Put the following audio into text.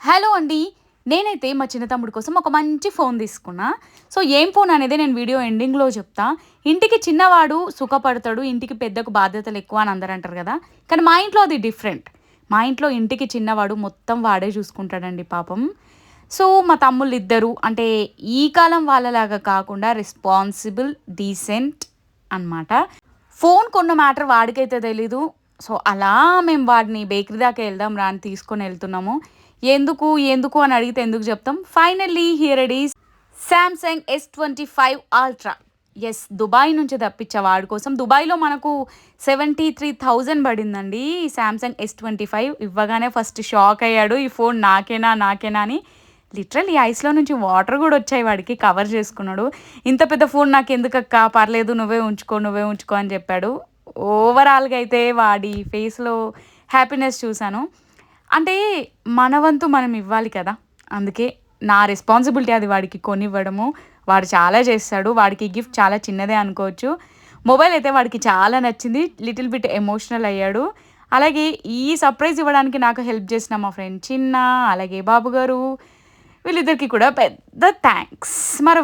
Hello అండి. నేనైతే మా చిన్న తమ్ముడి కోసం ఒక మంచి ఫోన్ తీసుకున్నా. సో, ఏం ఫోన్ అనేది నేను వీడియో ఎండింగ్‌లో చెప్తా. ఇంటికి చిన్నవాడు సుఖపడతాడు, ఇంటికి పెద్దకు బాధ్యతలెక్కువ అని అందరంటారు గదా! కానీ మా ఇంట్లో అది డిఫరెంట్. మా ఇంట్లో ఇంటికి చిన్నవాడు మొత్తం వాడే చూసుకుంటాడండి పాపం. సో, మా తమ్ముళ్ళిద్దరూ అంటే ఈ కాలం వాళ్ళలాగా కాకుండా రెస్పాన్సిబుల్, డీసెంట్ అనమాట. ఫోన్ కొన్న మ్యాటర్ వాడికైతే తెలీదు. సో, అలా మేము వాడిని బేకరీ దాకా ఎళ్దాం రా అని తీసుకొనెళ్తున్నాము. ఎందుకు అని అడిగితే ఎందుకు జెప్తాం. Finally here it is Samsung S25 ultra. Yes. Dubai నుంచి తెప్పిచ్చా వాడి కోసం. దుబాయ్‌లో మనకు 73,000 పడిందండి. సామ్‌సంగ్ S25 ఇవ్వగానే ఫస్ట్ షాక్ అయ్యాడు. ఈ ఫోన్ నాకేనా అని. లిటరల్లీ ఐస్‌లో నుంచి వాటర్ గూడా వచ్చాయి వాడికి. కవర్ చేసుకున్నాడు. ఇంత పెద్ద ఫోన్ నాకెందుకక్కా పర్లేదు నువ్వే ఉంచుకో అని చెప్పాడు. ఓవరాల్‌గా అయితే వాడి ఫేస్‌లో హ్యాపీనెస్ చూసాను. అంటే మన వంతు మనం ఇవ్వాలి కదా! అందుకే నా రెస్పాన్సిబిలిటీ అది వాడికి కొనివ్వడము. వాడు చాలా చేస్తాడు. వాడికి ఈ గిఫ్ట్ చాలా చిన్నదే అనుకోవచ్చు. మొబైల్ అయితే వాడికి చాలా నచ్చింది. లిటిల్ బిట్ ఎమోషనల్ అయ్యాడు. అలాగే ఈ సర్ప్రైజ్ ఇవ్వడానికి నాకు హెల్ప్ చేసిన మా ఫ్రెండ్ చిన్న, అలాగే బాబు గారు వీళ్ళిద్దరికీ కూడా పెద్ద థాంక్స్. మరో